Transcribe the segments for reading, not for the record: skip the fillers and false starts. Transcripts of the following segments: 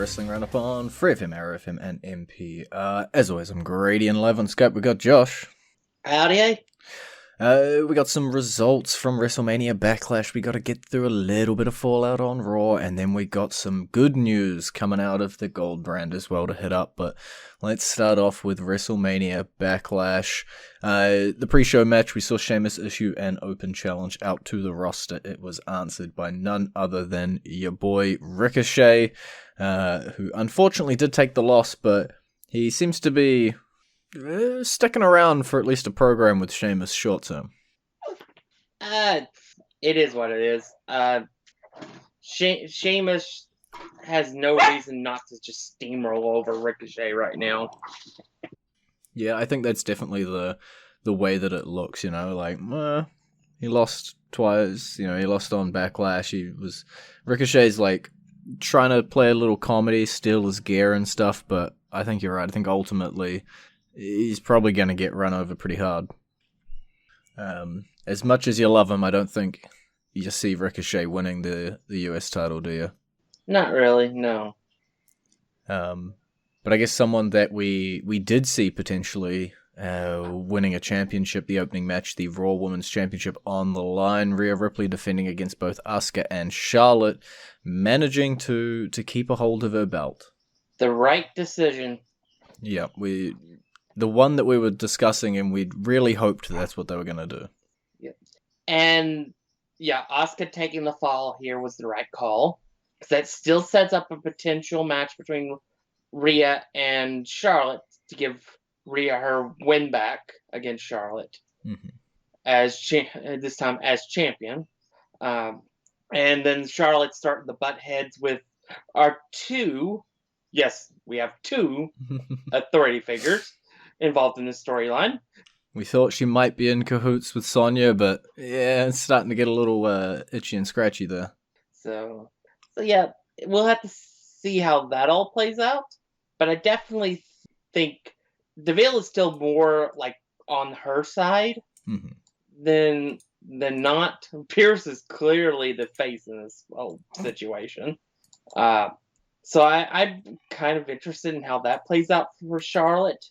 Wrestling Roundup on FreeFM, ArrowFM, and MPR. As always, I'm Grady, and live on Skype we got Josh. Howdy. We got some results from WrestleMania Backlash. We got to get through a little bit of fallout on Raw, and then we got some good news coming out of the Gold brand as well to hit up. But let's start off with WrestleMania Backlash. The pre-show match, we saw Sheamus issue an open challenge out to the roster. It was answered by none other than your boy Ricochet, who unfortunately did take the loss, but he seems to be sticking around for at least a program with Sheamus short term. It is what it is. Sheamus has no reason not to just steamroll over Ricochet right now. Yeah, I think that's definitely the way that it looks, like, he lost twice, he lost on Backlash. Ricochet's like trying to play a little comedy, steal his gear and stuff, but I think you're right. I think ultimately he's probably going to get run over pretty hard. As much as you love him, I don't think you just see Ricochet winning the US title, do you? Not really, no. But I guess someone that we did see potentially winning a championship, the opening match, the Raw Women's Championship on the line, Rhea Ripley defending against both Asuka and Charlotte, managing to keep a hold of her belt. The right decision. Yeah, the one that we were discussing, and we really hoped that's what they were going to do. Yeah. And, yeah, Asuka taking the fall here was the right call. Because that still sets up a potential match between Rhea and Charlotte to give Rhea her win back against Charlotte. Mm-hmm. This time as champion. And then Charlotte starting to butt heads with our two, yes, we have two authority figures involved in this storyline. We thought she might be in cahoots with Sonya, but yeah, it's starting to get a little itchy and scratchy there. So yeah, we'll have to see how that all plays out. But I definitely think DeVille is still more like on her side than not. Pierce is clearly the face in this whole situation. So I'm kind of interested in how that plays out for Charlotte.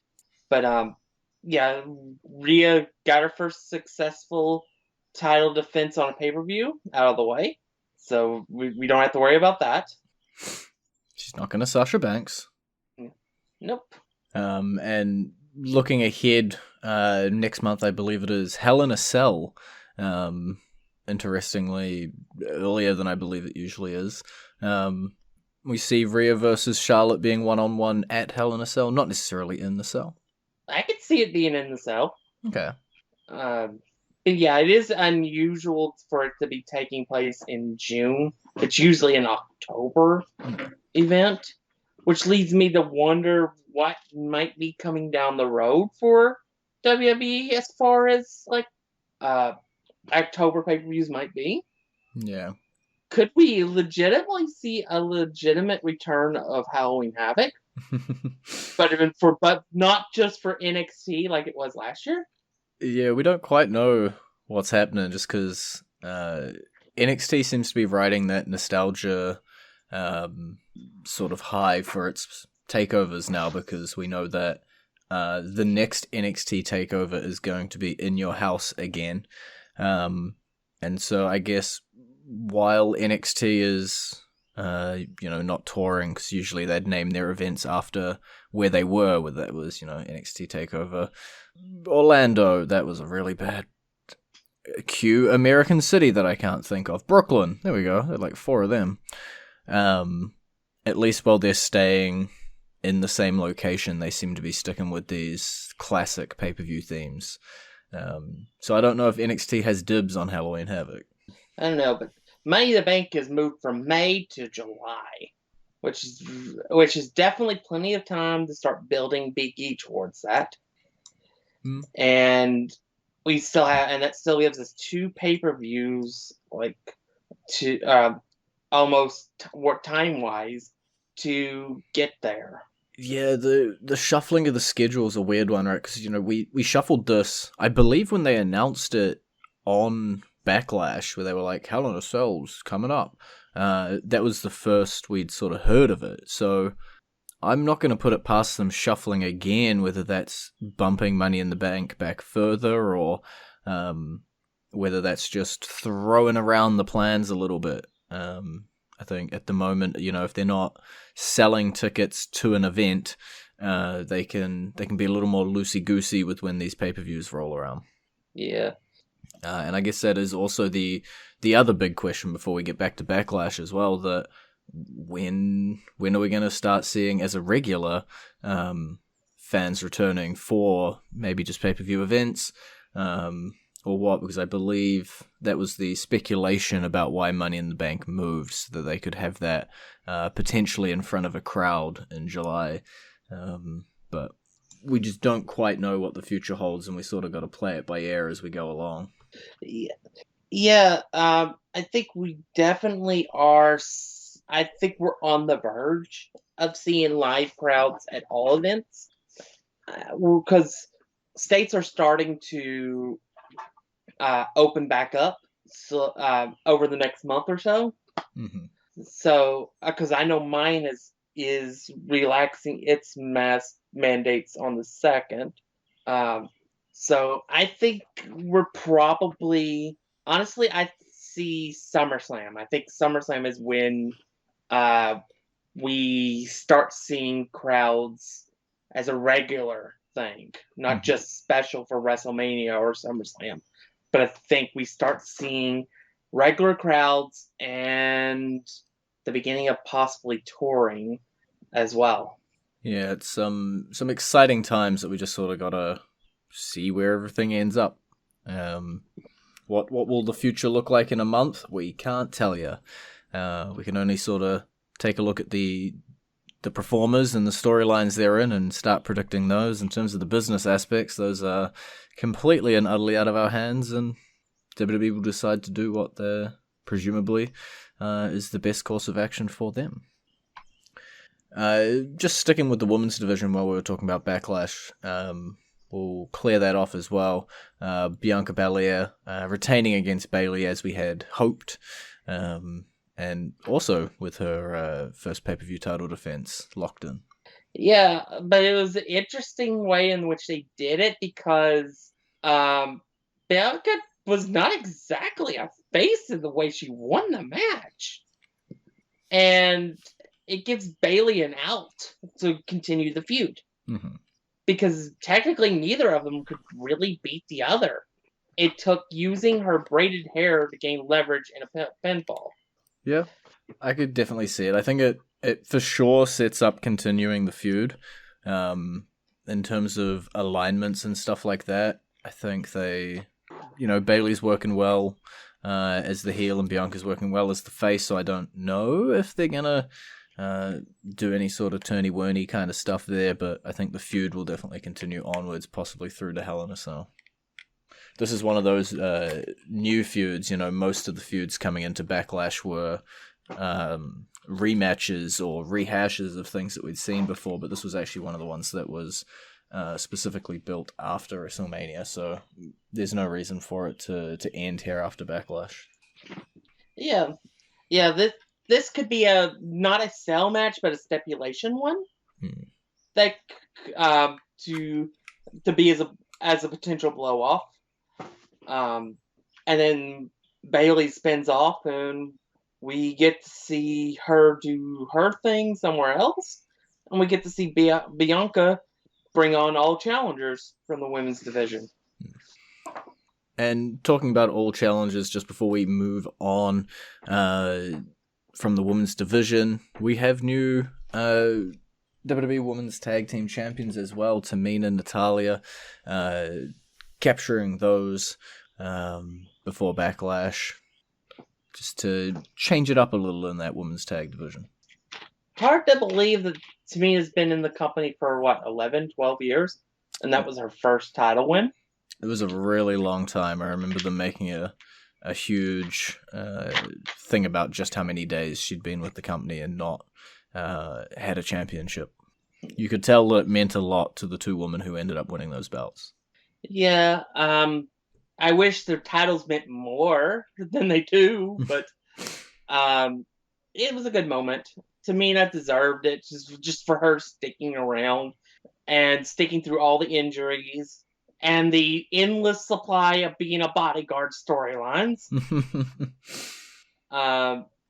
But, yeah, Rhea got her first successful title defense on a pay-per-view out of the way. So we don't have to worry about that. She's not going to Sasha Banks. Nope. And looking ahead, next month, I believe it is, Hell in a Cell. Interestingly, earlier than I believe it usually is. We see Rhea versus Charlotte being one-on-one at Hell in a Cell, not necessarily in the cell. I could see it being in the cell. Okay. But yeah, it is unusual for it to be taking place in June. It's usually an October event, which leads me to wonder what might be coming down the road for WWE as far as like October pay-per-views might be. Yeah. Could we legitimately see a legitimate return of Halloween Havoc? but not just for NXT like it was last year? Yeah, we don't quite know what's happening just because NXT seems to be riding that nostalgia sort of high for its takeovers now, because we know that the next NXT takeover is going to be in your house again. And so I guess while NXT is not touring, because usually they'd name their events after where they were, whether that was, NXT TakeOver Orlando, that was a really bad Q American City that I can't think of. Brooklyn, there we go, there are like 4 of them. At least while they're staying in the same location, they seem to be sticking with these classic pay-per-view themes. So I don't know if NXT has dibs on Halloween Havoc. I don't know, but Money in the Bank has moved from May to July, which is definitely plenty of time to start building Big E towards that. And we still have, and that still gives us 2 pay-per-views, like to almost time-wise to get there. Yeah, the shuffling of the schedule is a weird one, right? Because we shuffled this, I believe, when they announced it on Backlash, where they were like, Hell in a Cell's coming up. that was the first we'd sort of heard of it. So I'm not going to put it past them shuffling again, whether that's bumping Money in the Bank back further or whether that's just throwing around the plans a little bit. I think at the moment, if they're not selling tickets to an event, they can be a little more loosey-goosey with when these pay-per-views roll around. Yeah. And I guess that is also the other big question before we get back to Backlash as well, that when are we going to start seeing, as a regular, fans returning for maybe just pay-per-view events, or what? Because I believe that was the speculation about why Money in the Bank moved, so that they could have that potentially in front of a crowd in July. But we just don't quite know what the future holds, and we sort of got to play it by ear as we go along. Yeah. I think we definitely are. I think we're on the verge of seeing live crowds at all events, because states are starting to open back up over the next month or so. Mm-hmm. So, because I know mine is relaxing its mask mandates on the 2nd. So I think we're probably, honestly, I see SummerSlam. I think SummerSlam is when we start seeing crowds as a regular thing, not just special for WrestleMania or SummerSlam. But I think we start seeing regular crowds and the beginning of possibly touring as well. Yeah, it's some exciting times that we just sort of gotta see where everything ends up. What will the future look like in a month? We can't tell you. We can only sort of take a look at the performers and the storylines they're in and start predicting those. In terms of the business aspects, those are completely and utterly out of our hands, and WWE will decide to do what they're presumably is the best course of action for them. Just sticking with the women's division while we were talking about Backlash, we'll clear that off as well. Bianca Belair retaining against Bayley as we had hoped, and also with her first pay-per-view title defense locked in. Yeah, but it was an interesting way in which they did it, because Bianca was not exactly a face in the way she won the match. And it gives Bayley an out to continue the feud. Mm-hmm. Because technically neither of them could really beat the other. It took using her braided hair to gain leverage in a pinfall. Yeah, I could definitely see it. I think it for sure sets up continuing the feud. In terms of alignments and stuff like that, I think Bayley's working well as the heel and Bianca's working well as the face, so I don't know if they're going to do any sort of turny-worny kind of stuff there, but I think the feud will definitely continue onwards, possibly through to Hell in a Cell. This is one of those new feuds. Most of the feuds coming into Backlash were rematches or rehashes of things that we'd seen before, but this was actually one of the ones that was specifically built after WrestleMania, so there's no reason for it to end here after Backlash. Yeah, this could be not a cell match, but a stipulation one. That to be as a potential blow off. And then Bayley spins off, and we get to see her do her thing somewhere else, and we get to see Bianca bring on all challengers from the women's division. And talking about all challengers, just before we move on from the women's division, we have new WWE Women's Tag Team Champions as well, Tamina and Natalya, capturing those before Backlash, just to change it up a little in that women's tag division. Hard to believe that Tamina's been in the company for, 11, 12 years? And that was her first title win? It was a really long time. I remember them making a huge thing about just how many days she'd been with the company and not had a championship. You could tell that it meant a lot to the two women who ended up winning those belts. Yeah, I wish their titles meant more than they do, but it was a good moment. Tamina deserved it just for her sticking around and sticking through all the injuries and the endless supply of being a bodyguard storylines.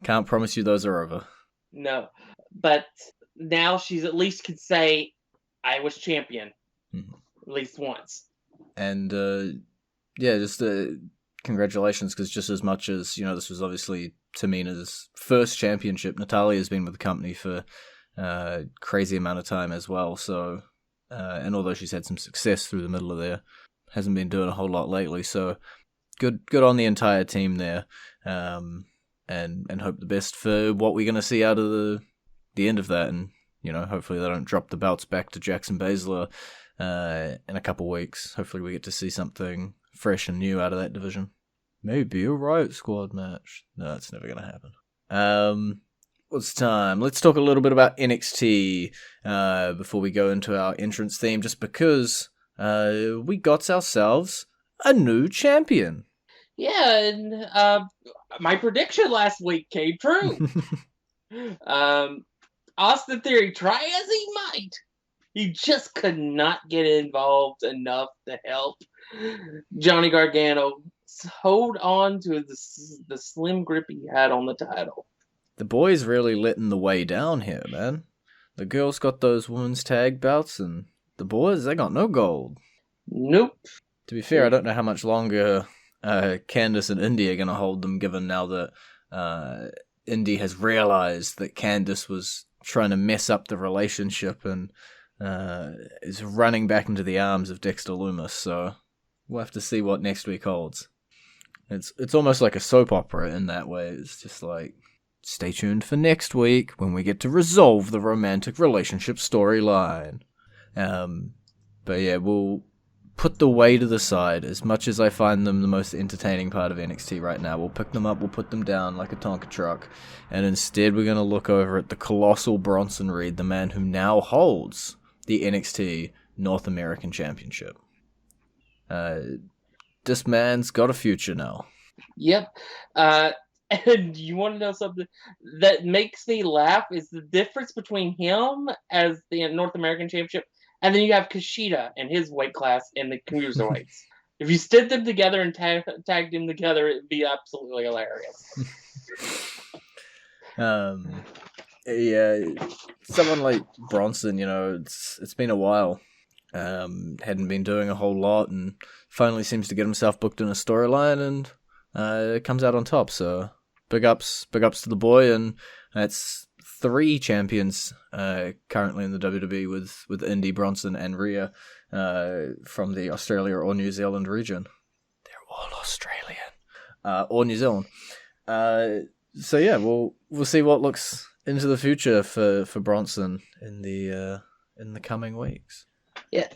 Can't promise you those are over. No, but now she's at least can say, I was champion. At least once. And, just congratulations, because just as much as, this was obviously Tamina's first championship, Natalia's been with the company for a crazy amount of time as well, so, and although she's had some success through the middle of there, hasn't been doing a whole lot lately, so good on the entire team there, and hope the best for what we're going to see out of the end of that, and, hopefully they don't drop the belts back to Jackson Baszler in a couple weeks. Hopefully we get to see something fresh and new out of that division. Maybe a Riot Squad match. No, it's never going to happen. What's time? Let's talk a little bit about NXT before we go into our entrance theme, just because we got ourselves a new champion. Yeah, and my prediction last week came true. Austin Theory, try as he might, he just could not get involved enough to help Johnny Gargano hold on to the slim grip he had on the title. The boy's really letting the way down here, man. The girls got those women's tag belts, and the boys, they got no gold. Nope. To be fair, I don't know how much longer Candice and Indy are going to hold them, given now that Indy has realized that Candice was trying to mess up the relationship and is running back into the arms of Dexter Lumis, so we'll have to see what next week holds. It's almost like a soap opera in that way. It's just like, stay tuned for next week when we get to resolve the romantic relationship storyline. But yeah, we'll put the way to the side. As much as I find them the most entertaining part of NXT right now, we'll pick them up, we'll put them down like a Tonka truck, and instead we're going to look over at the colossal Bronson Reed, the man who now holds the NXT North American Championship. This man's got a future now. Yep. And you want to know something that makes me laugh is the difference between him as the North American Championship, and then you have Kushida and his weight class in the cruiserweights. If you stood them together and tagged them together, it'd be absolutely hilarious. Yeah, someone like Bronson, it's been a while. Hadn't been doing a whole lot, and finally seems to get himself booked in a storyline, and comes out on top. So big ups to the boy, and that's 3 champions currently in the WWE with Indy, Bronson, and Rhea from the Australia or New Zealand region. They're all Australian or New Zealand. So yeah, we'll see what looks into the future for Bronson in the coming weeks. Yeah,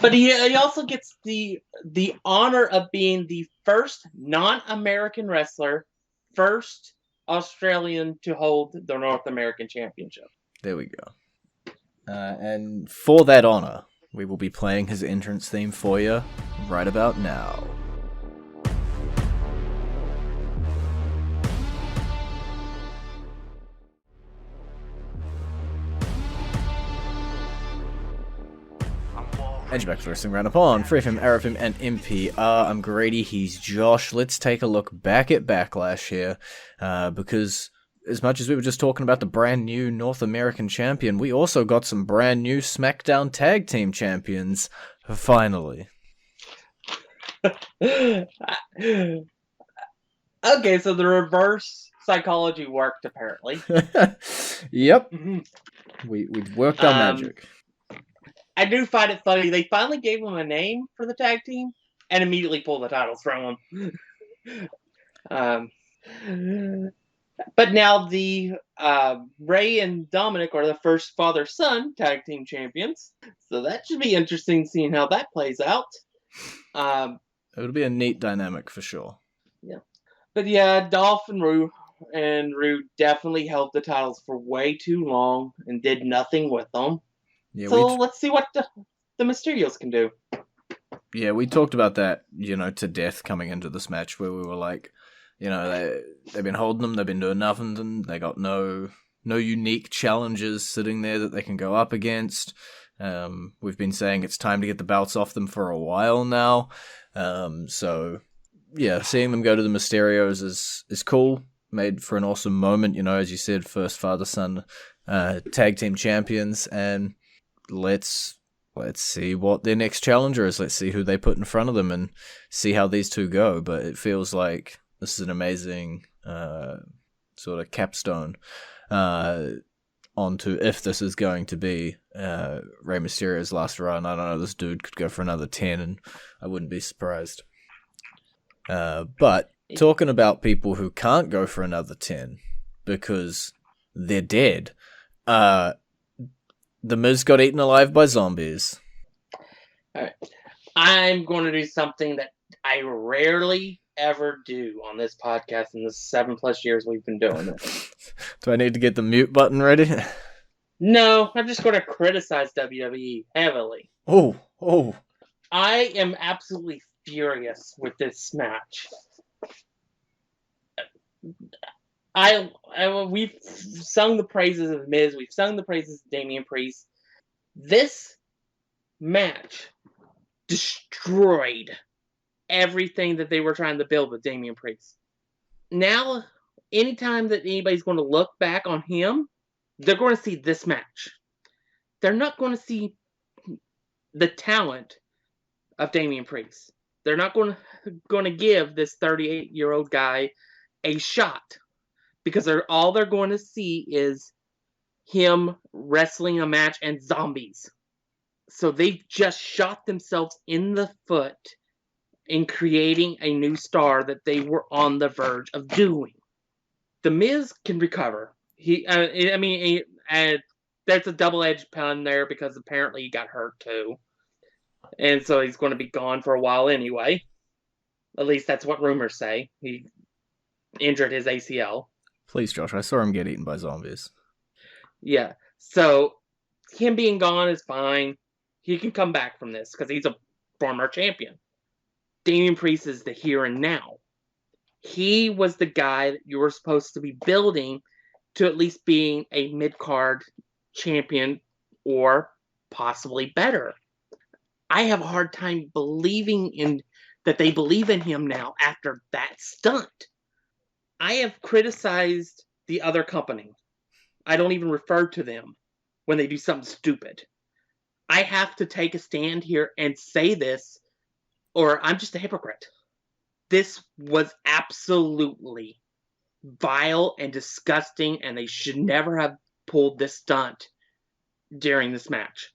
but he also gets the honor of being the first non-American wrestler, first Australian to hold the North American Championship. There we go. And for that honor, we will be playing his entrance theme for you right about now. And you're back to Wrestling Roundup on FreeFM, ArrowFM, and MPR. I'm Grady, he's Josh. Let's take a look back at Backlash here, because as much as we were just talking about the brand new North American champion, we also got some brand new SmackDown Tag Team champions, finally. Okay, so the reverse psychology worked, apparently. Yep. We worked our magic. I do find it funny. They finally gave them a name for the tag team and immediately pulled the titles from them. But now the Ray and Dominic are the first father-son tag team champions. So that should be interesting seeing how that plays out. It'll be a neat dynamic for sure. Yeah. But yeah, Dolph and Rude definitely held the titles for way too long and did nothing with them. Yeah, so let's see what the Mysterios can do. Yeah, we talked about that, to death coming into this match, where we were like, they've been holding them. They've been doing nothing. And they got no unique challenges sitting there that they can go up against. We've been saying it's time to get the belts off them for a while now. So yeah, seeing them go to the Mysterios is cool. Made for an awesome moment, as you said, first father-son tag team champions, and let's see what their next challenger is. Let's see who they put in front of them and see how these two go. But it feels like this is an amazing sort of capstone onto if this is going to be Rey Mysterio's last run. I don't know, this dude could go for another 10 and I wouldn't be surprised. But talking about people who can't go for another 10 because they're dead, The Miz got eaten alive by zombies. Alright. I'm going to do something that I rarely ever do on this podcast in the 7+ years we've been doing it. Do I need to get the mute button ready? No, I'm just going to criticize WWE heavily. Oh. I am absolutely furious with this match. We've sung the praises of Miz. We've sung the praises of Damian Priest. This match destroyed everything that they were trying to build with Damian Priest. Now, anytime that anybody's going to look back on him, they're going to see this match. They're not going to see the talent of Damian Priest. They're not going to give this 38-year-old guy a shot, because all they're going to see is him wrestling a match and zombies. So they've just shot themselves in the foot in creating a new star that they were on the verge of doing. The Miz can recover. That's a double-edged pun there, because apparently he got hurt too. And so he's going to be gone for a while anyway. At least that's what rumors say. He injured his ACL. Please, Josh, I saw him get eaten by zombies. Yeah, so him being gone is fine. He can come back from this because he's a former champion. Damian Priest is the here and now. He was the guy that you were supposed to be building to at least being a mid-card champion or possibly better. I have a hard time believing that they believe in him now after that stunt. I have criticized the other company. I don't even refer to them when they do something stupid. I have to take a stand here and say this, or I'm just a hypocrite. This was absolutely vile and disgusting, and they should never have pulled this stunt during this match.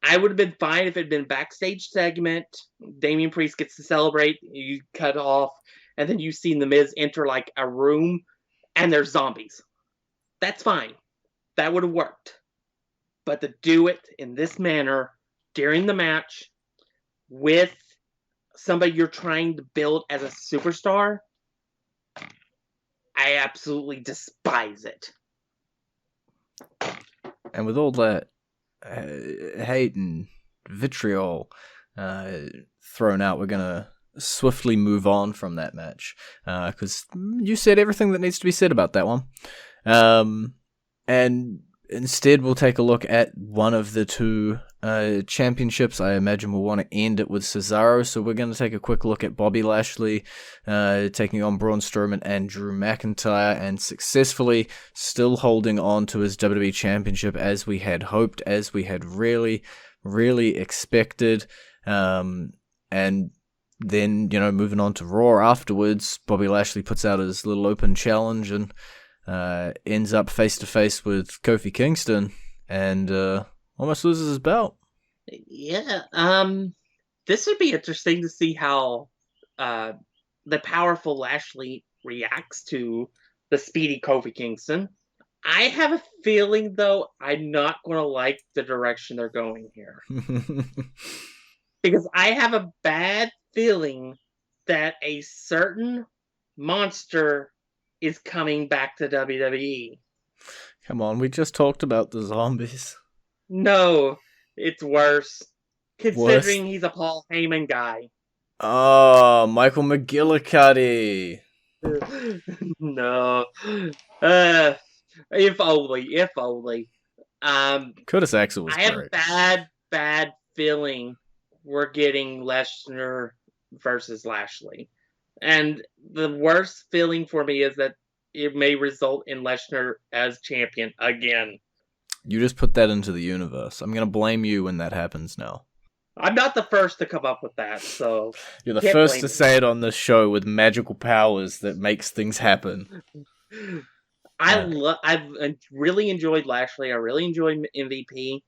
I would have been fine if it had been a backstage segment. Damian Priest gets to celebrate, you cut off, and then you've seen The Miz enter like a room, and there's zombies. That's fine. That would have worked. But to do it in this manner during the match with somebody you're trying to build as a superstar, I absolutely despise it. And with all that hate and vitriol thrown out, we're going to swiftly move on from that match, because you said everything that needs to be said about that one. And instead, we'll take a look at one of the two championships. I imagine we'll want to end it with Cesaro, so we're going to take a quick look at Bobby Lashley taking on Braun Strowman and Drew McIntyre, and successfully still holding on to his WWE Championship as we had hoped, as we had really, really expected. And then, moving on to Raw afterwards, Bobby Lashley puts out his little open challenge and ends up face-to-face with Kofi Kingston and almost loses his belt. Yeah, this would be interesting to see how the powerful Lashley reacts to the speedy Kofi Kingston. I have a feeling, though, I'm not going to like the direction they're going here. Because I have a bad feeling that a certain monster is coming back to WWE. Come on, we just talked about the zombies. No, it's worse. Considering he's a Paul Heyman guy. Oh, Michael McGillicuddy. No. If only. Curtis Axel was I have a great. bad feeling we're getting Lesnar versus Lashley. And the worst feeling for me is that it may result in Lesnar as champion again. You just put that into the universe. I'm going to blame you when that happens now. I'm not the first to come up with that, so you're the first to say it on this show with magical powers that makes things happen. I've really enjoyed Lashley. I really enjoyed MVP.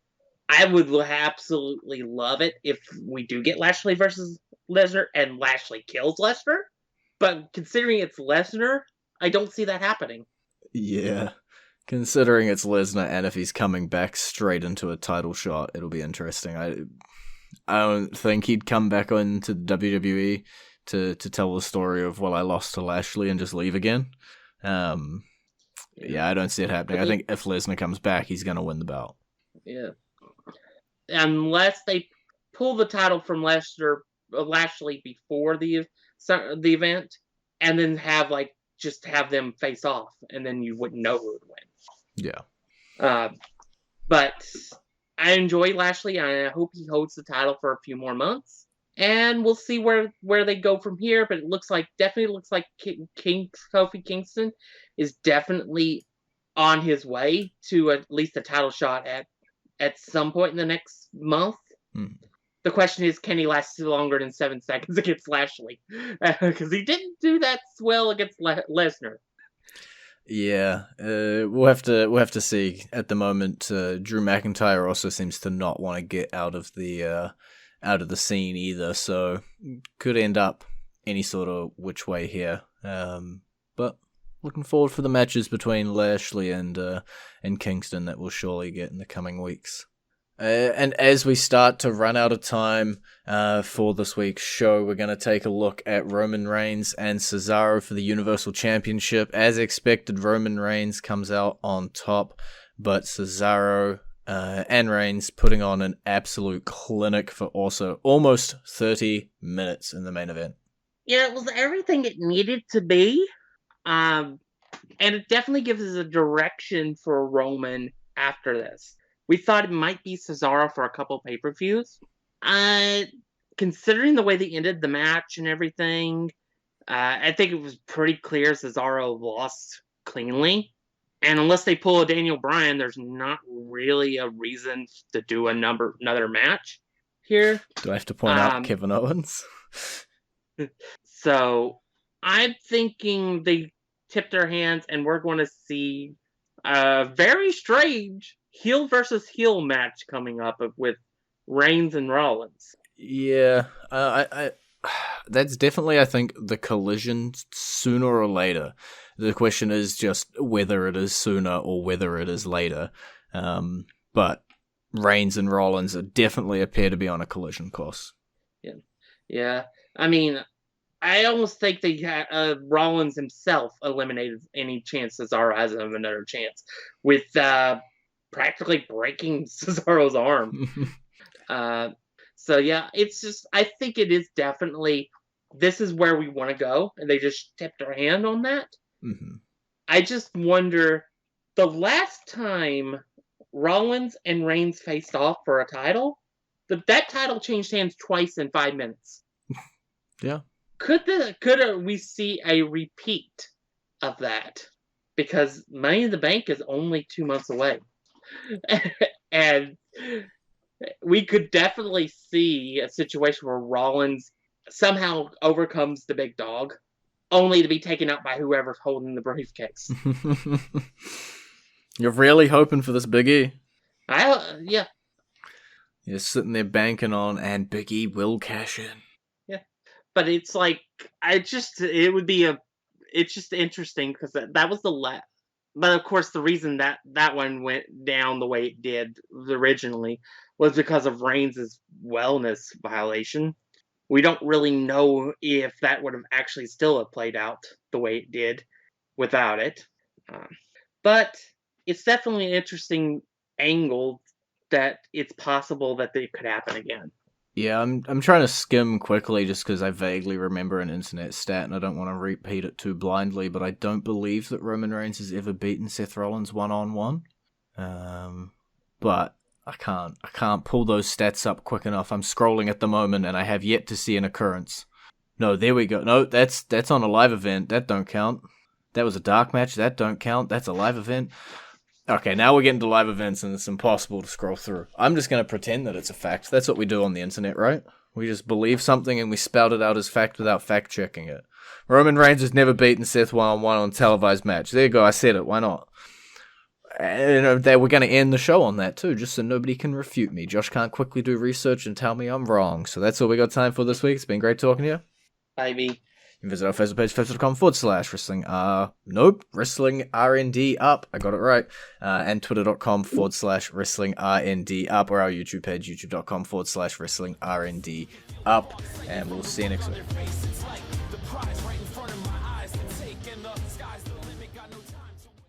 I would absolutely love it if we do get Lashley versus Lesnar and Lashley kills Lesnar. But considering it's Lesnar, I don't see that happening. Yeah. Considering it's Lesnar and if he's coming back straight into a title shot, it'll be interesting. I don't think he'd come back into WWE to tell the story of, well, I lost to Lashley and just leave again. Yeah, I don't see it happening. I think if Lesnar comes back, he's going to win the belt. Yeah. Unless they pull the title from Lashley before the event, and then have them face off, and then you wouldn't know who would win. Yeah. But I enjoy Lashley, and I hope he holds the title for a few more months. And we'll see where they go from here. But it definitely looks like Kofi Kingston is definitely on his way to at least a title shot at some point in the next month. The question is, can he last longer than 7 seconds against Lashley? Because he didn't do that well against Lesnar. Yeah, we'll have to see. At the moment, Drew McIntyre also seems to not want to get out of the scene either, so could end up any sort of which way here. But looking forward for the matches between Lashley and Kingston that we'll surely get in the coming weeks. And as we start to run out of time for this week's show, we're going to take a look at Roman Reigns and Cesaro for the Universal Championship. As expected, Roman Reigns comes out on top, but Cesaro and Reigns putting on an absolute clinic for also almost 30 minutes in the main event. Yeah, it was everything it needed to be. And it definitely gives us a direction for Roman after this. We thought it might be Cesaro for a couple pay-per-views. Considering the way they ended the match and everything, I think it was pretty clear Cesaro lost cleanly. And unless they pull a Daniel Bryan, there's not really a reason to do another match here. Do I have to point out Kevin Owens? So I'm thinking they tipped their hands, and we're going to see a very strange heel versus heel match coming up with Reigns and Rollins. Yeah, I that's definitely, I think, the collision sooner or later. The question is just whether it is sooner or whether it is later. But Reigns and Rollins definitely appear to be on a collision course. Yeah. I mean, I almost think they had Rollins himself eliminated any chance Cesaro has of another chance with practically breaking Cesaro's arm. So yeah, it's just, I think it is definitely, this is where we want to go, and they just tipped their hand on that. Mm-hmm. I just wonder, the last time Rollins and Reigns faced off for a title, that title changed hands twice in 5 minutes. Yeah. Could we see a repeat of that? Because Money in the Bank is only 2 months away. And we could definitely see a situation where Rollins somehow overcomes the big dog, only to be taken out by whoever's holding the briefcase. You're really hoping for this Big E? Yeah. You're sitting there banking on, and Big E will cash in. Yeah. But it's like, it's just interesting because that was the last. But of course, the reason that one went down the way it did originally was because of Reigns' wellness violation. We don't really know if that would have actually still have played out the way it did without it. But it's definitely an interesting angle that it's possible that it could happen again. Yeah, I'm trying to skim quickly just because I vaguely remember an internet stat and I don't want to repeat it too blindly, but I don't believe that Roman Reigns has ever beaten Seth Rollins one-on-one. But I can't pull those stats up quick enough. I'm scrolling at the moment and I have yet to see an occurrence. No, there we go. No, that's on a live event. That don't count. That was a dark match. That don't count. That's a live event. Okay, now we're getting to live events and it's impossible to scroll through. I'm just going to pretend that it's a fact. That's what we do on the internet, right? We just believe something and we spout it out as fact without fact-checking it. Roman Reigns has never beaten Seth one-on-one on a televised match. There you go, I said it. Why not? And we're going to end the show on that too, just so nobody can refute me. Josh can't quickly do research and tell me I'm wrong. So that's all we got time for this week. It's been great talking to you. Bye, B. You can visit our Facebook page, facebook.com/wrestling, wrestling RND up. I got it right. And twitter.com/wrestling RND up, or our YouTube page, youtube.com/wrestling RND up. And we'll see you next week.